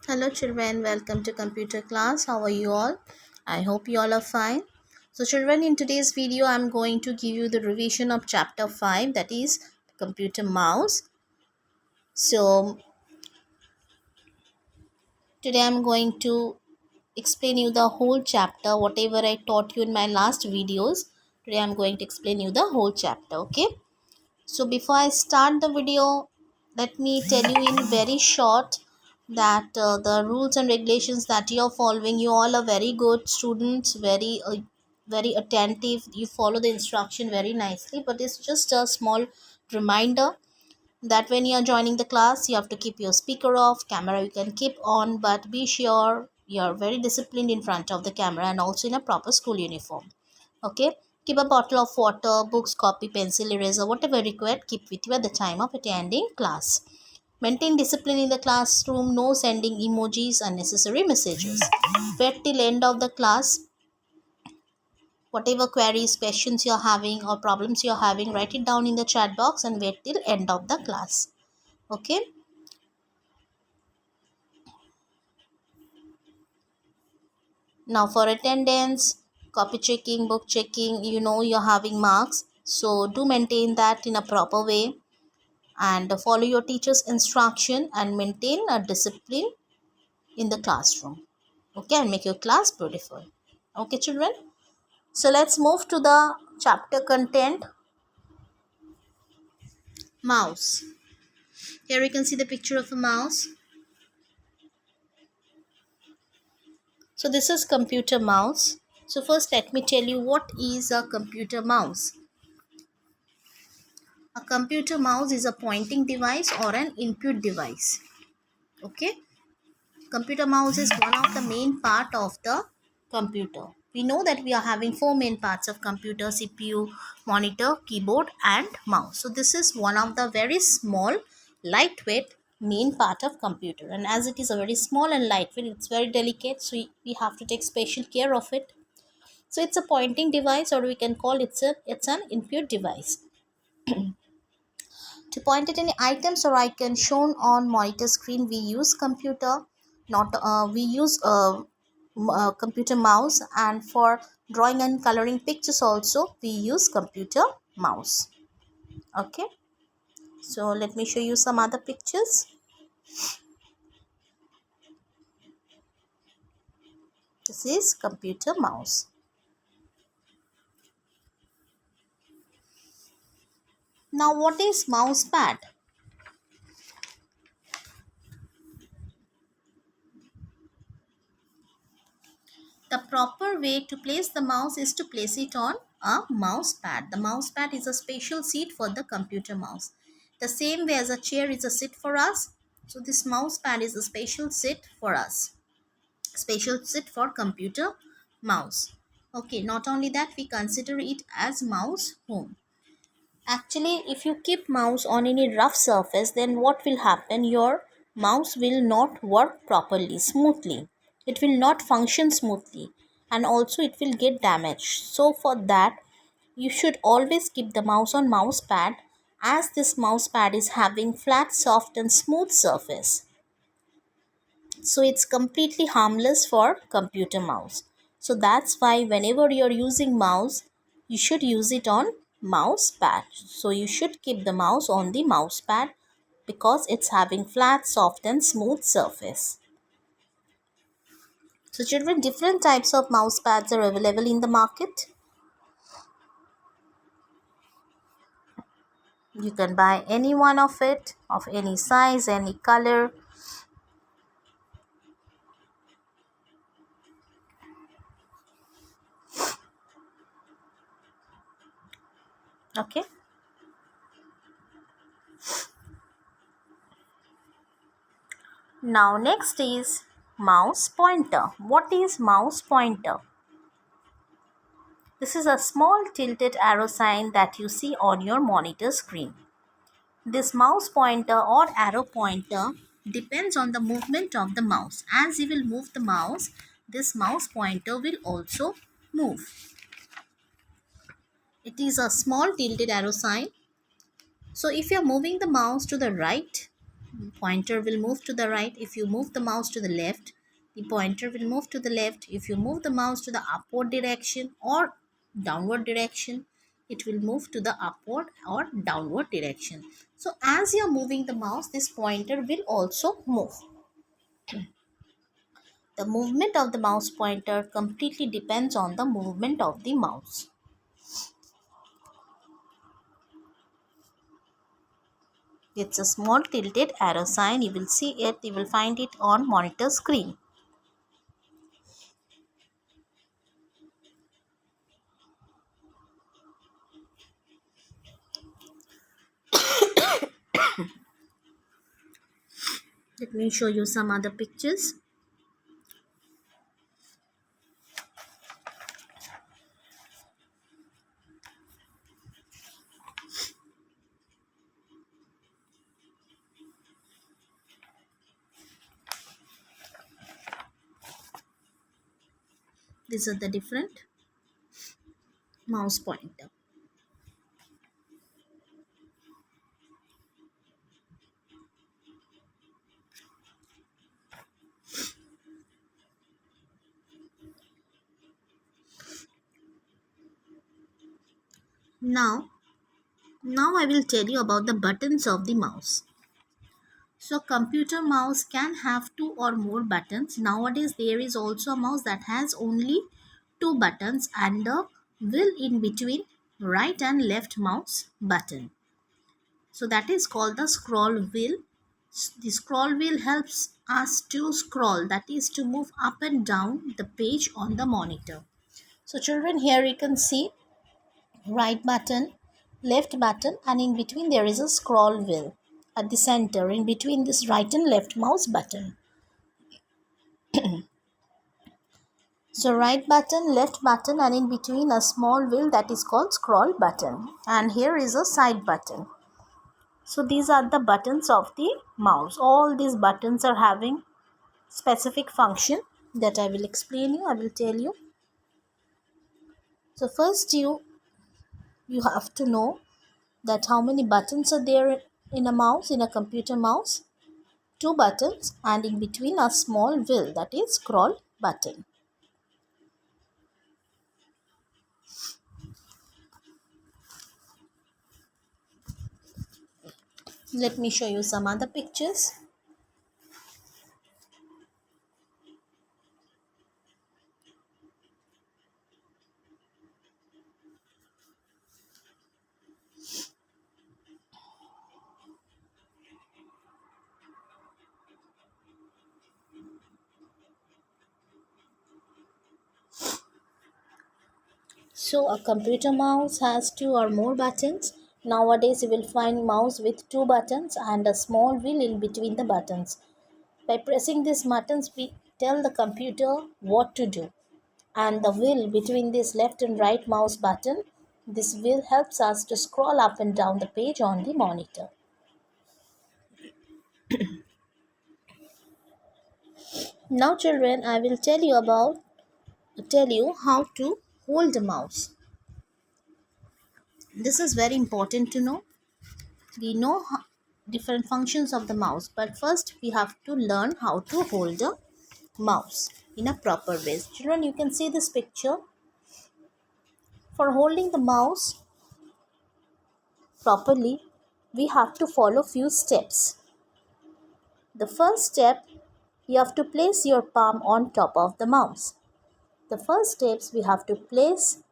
Hello children, welcome to computer class. How are you all? I hope you all are fine. So children, in today's video I'm going to give you the revision of chapter 5, that is computer mouse. So today I'm going to explain you the whole chapter, whatever I taught you in my last videos. Today I'm going to explain you the whole chapter, okay? So before I start the video, let me tell you in very short that the rules and regulations that you are following, you all are very good students, very attentive. You follow the instruction very nicely, but it's just a small reminder that when you are joining the class, you have to keep your speaker off, camera you can keep on, but be sure you're very disciplined in front of the camera and also in a proper school uniform. Okay, keep a bottle of water, books, copy, pencil, eraser, whatever required, keep with you at the time of attending class. Maintain discipline in the classroom, no sending emojis, unnecessary messages. Wait till end of the class. Whatever queries, questions you're having or problems you're having, write it down in the chat box and wait till end of the class. Okay. Now for attendance, copy checking, book checking, you're having marks. So do maintain that in a proper way and follow your teacher's instruction and maintain a discipline in the classroom. Okay, and make your class beautiful. Okay, children. So let's move to the chapter content. Mouse. Here you can see the picture of a mouse. So this is computer mouse. So first let me tell you what is a computer mouse. A computer mouse is a pointing device or an input device. Okay. Computer mouse is one of the main part of the computer. We know that we are having four main parts of computer: CPU, monitor, keyboard and mouse. So this is one of the very small, lightweight main part of computer, and as it is a very small and lightweight, it's very delicate, so we have to take special care of it. So it's a pointing device, or we can call it's an input device. To point at any items or icon shown on monitor screen, we use computer, not we use computer mouse, and for drawing and coloring pictures also we use computer mouse. Okay, so let me show you some other pictures. This is computer mouse. Now what is mouse pad? The proper way to place the mouse is to place it on a mouse pad. The mouse pad is a special seat for the computer mouse. The same way as a chair is a seat for us, so this mouse pad is a special seat for us. Special seat for computer mouse. Okay, not only that, we consider it as mouse home. Actually, if you keep mouse on any rough surface, then what will happen? Your mouse will not work properly, smoothly. It will not function smoothly, and also it will get damaged. So for that, you should always keep the mouse on mouse pad, as this mouse pad is having flat, soft and smooth surface. So it's completely harmless for computer mouse. So that's why whenever you're using mouse, you should use it on mouse pad. So you should keep the mouse on the mouse pad because it's having flat, soft and smooth surface. So children, different types of mouse pads are available in the market. You can buy any one of it, of any size, any color. Okay. Now next is mouse pointer. What is mouse pointer? This is a small tilted arrow sign that you see on your monitor screen. This mouse pointer or arrow pointer depends on the movement of the mouse. As you will move the mouse, this mouse pointer will also move. It is a small tilted arrow sign. So if you are moving the mouse to the right, pointer will move to the right. If you move the mouse to the left, the pointer will move to the left. If you move the mouse to the upward direction or downward direction, it will move to the upward or downward direction. So as you are moving the mouse, this pointer will also move. The movement of the mouse pointer completely depends on the movement of the mouse. It's a small tilted arrow sign. You will see it, you will find it on monitor screen. Let me show you some other pictures. These are the different mouse pointer. Now I will tell you about the buttons of the mouse. So computer mouse can have two or more buttons. Nowadays there is also a mouse that has only two buttons and a wheel in between right and left mouse button. So that is called the scroll wheel. The scroll wheel helps us to scroll, that is to move up and down the page on the monitor. So children, here you can see right button, left button, and in between there is a scroll wheel at the center in between this right and left mouse button. So right button, left button, and in between a small wheel that is called scroll button, and here is a side button. So these are the buttons of the mouse. All these buttons are having specific function that I will explain you, I will tell you. So first you have to know that how many buttons are there in a mouse, in a computer mouse. Two buttons, and in between a small wheel that is scroll button. Let me show you some other pictures. So a computer mouse has two or more buttons. Nowadays you will find mouse with two buttons and a small wheel in between the buttons. By pressing these buttons, we tell the computer what to do. And the wheel between this left and right mouse button, this wheel helps us to scroll up and down the page on the monitor. Now children, I will tell you how to hold a mouse. This is very important to know. We know different functions of the mouse, but first we have to learn how to hold a mouse in a proper way. Children, you can see this picture. For holding the mouse properly, we have to follow few steps. The first step, you have to place your palm on top of the mouse. The first steps, we have to place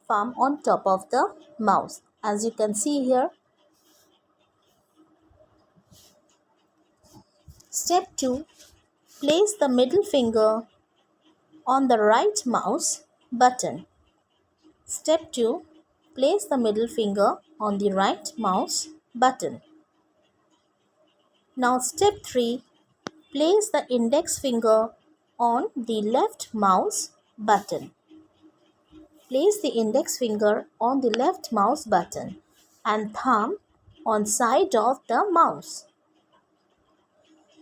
palm on top of the mouse. As you can see here. Step 2, place the middle finger on the right mouse button. Step 2, place the middle finger on the right mouse button. Now step 3, place the index finger on the left mouse button. Place the index finger on the left mouse button and thumb on side of the mouse.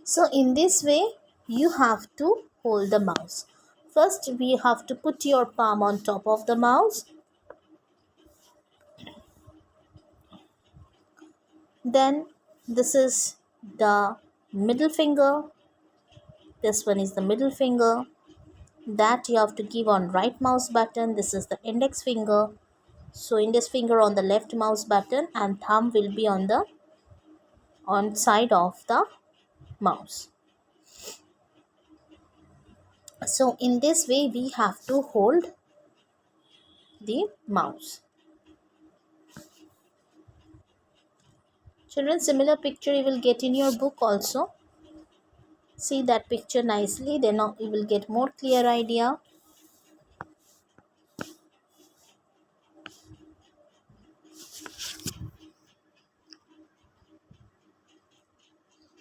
So in this way, you have to hold the mouse. First, we have to put your palm on top of the mouse. Then This is the middle finger. This one is the middle finger that you have to give on right mouse button. This is the index finger. So index finger on the left mouse button and thumb will be on the on side of the mouse. So in this way we have to hold the mouse. Children, similar picture you will get in your book also. See that picture nicely, then you will get more clear idea.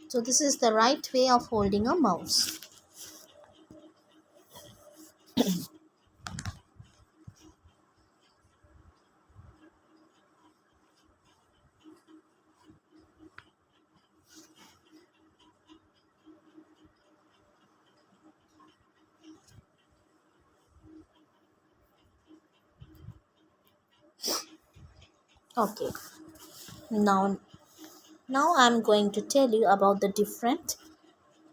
So this is the right way of holding a mouse. Okay. Now I'm going to tell you about the different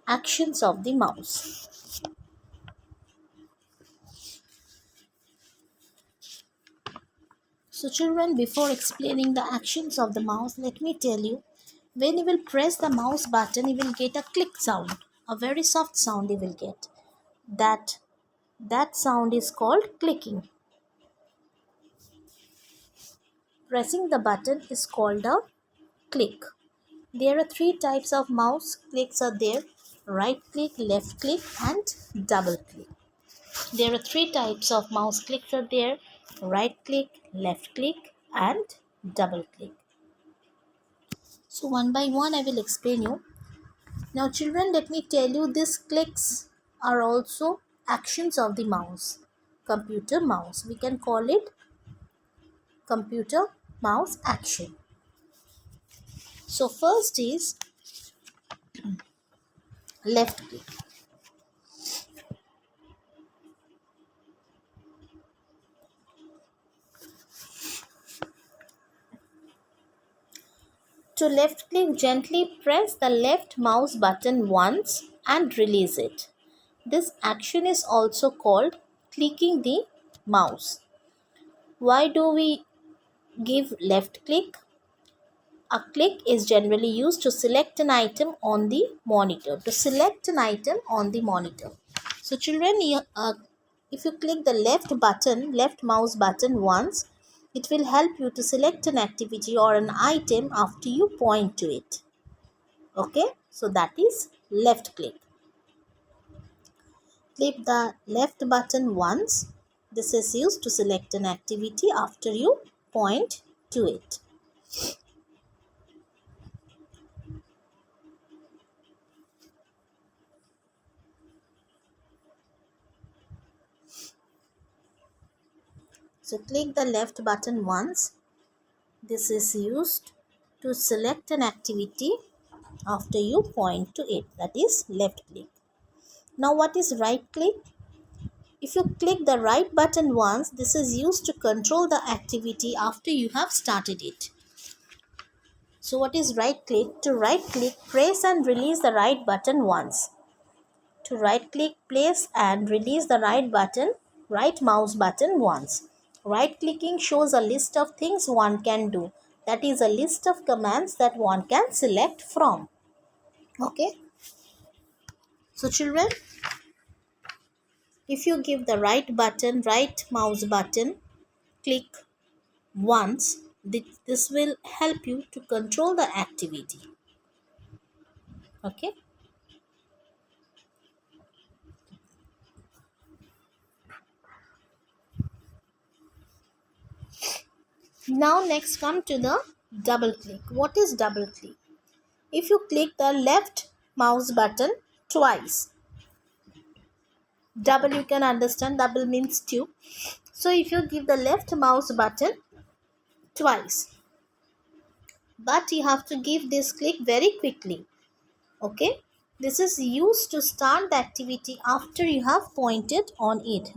actions of the mouse. So children, before explaining the actions of the mouse, let me tell you, when you will press the mouse button, you will get a click sound, a very soft sound you will get. That sound is called clicking. Pressing the button is called a click. There are three types of mouse clicks are there: right click, left click, and double click. There are three types of mouse clicks are there: right click, left click, and double click. So one by one I will explain you. Now children, let me tell you, these clicks are also actions of the mouse. Computer mouse. We can call it computer mouse action. So first is left click. To left click, gently press the left mouse button once and release it. This action is also called clicking the mouse. Why do we give left click? A click is generally used to select an item on the monitor. So children, if you click the left mouse button once, it will help you to select an activity or an item after you point to it. Okay, so that is left click. Click the left button once. This is used to select an activity after you point to it. So click the left button once. This is used to select an activity after you point to it. That is left click. Now what is right click? If you click the right button once, this is used to control the activity after you have started it. So what is right click? To right click, press and release the right button once. To right click, place and release the right mouse button once. Right clicking shows a list of things one can do. That is a list of commands that one can select from. Okay. So children, if you give the right mouse button click once, this will help you to control the activity. Okay. Now next come to the double click. What is double click? If you click the left mouse button twice, double, you can understand, double means two. So if you give the left mouse button twice, but you have to give this click very quickly. Okay, this is used to start the activity after you have pointed on it.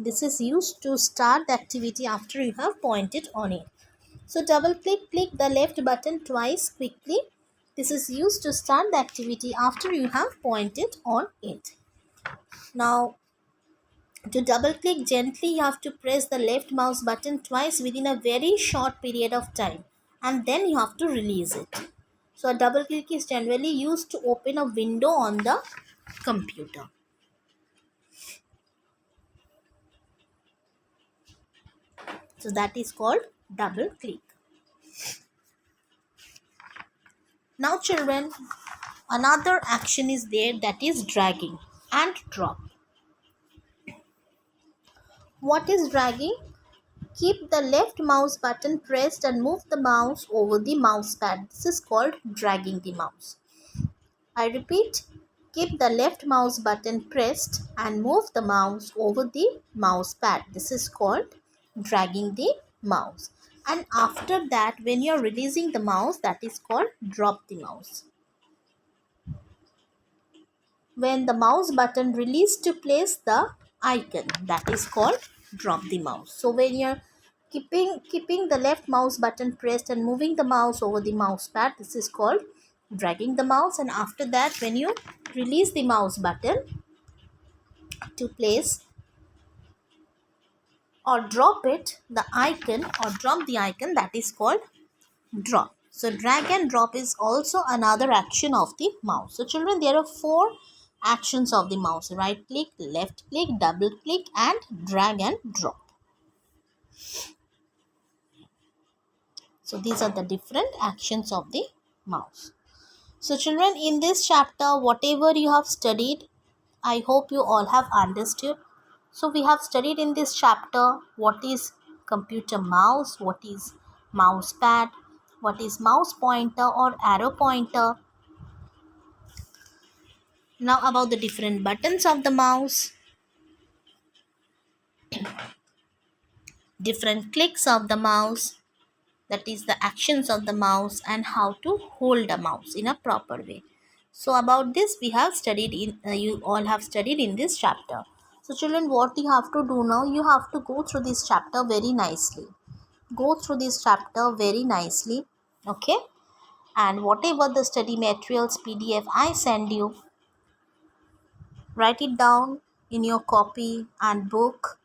So double click the left button twice quickly This is used to start the activity after you have pointed on it. Now, to double click gently, you have to press the left mouse button twice within a very short period of time, and then you have to release it. So a double click is generally used to open a window on the computer. So that is called double click. Now children, another action is there, that is dragging and drop. What is dragging? Keep the left mouse button pressed and move the mouse over the mouse pad. This is called dragging the mouse. I repeat, keep the left mouse button pressed and move the mouse over the mouse pad. This is called dragging the mouse. And after that, when you are releasing the mouse, that is called drop the mouse. When the mouse button released to place the icon, that is called drop the mouse. So when you're keeping the left mouse button pressed and moving the mouse over the mouse pad, this is called dragging the mouse. And after that, when you release the mouse button to place or drop it, the icon or drop the icon, that is called drop. So drag and drop is also another action of the mouse. So children, there are 4 actions of the mouse: right click, left click, double click, and drag and drop. So these are the different actions of the mouse. So children, in this chapter, whatever you have studied, I hope you all have understood. So we have studied in this chapter what is computer mouse, what is mouse pad, what is mouse pointer or arrow pointer. Now about the different buttons of the mouse, different clicks of the mouse, that is the actions of the mouse, and how to hold a mouse in a proper way. So about this we have studied you all have studied in this chapter. So children, what you have to do now, you have to go through this chapter very nicely. Go through this chapter very nicely, okay? And whatever the study materials PDF I send you, write it down in your copy and book.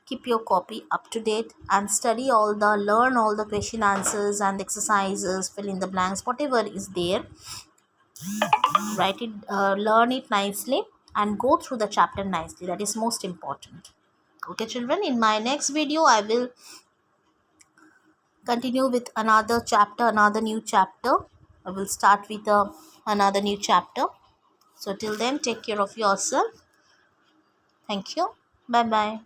Keep your copy up to date and learn all the question answers and exercises, fill in the blanks, whatever is there. Write it, learn it nicely and go through the chapter nicely. That is most important. Okay children, in my next video I will continue with another chapter, another new chapter. I will start with another new chapter. So till then, take care of yourself. Thank you. Bye bye.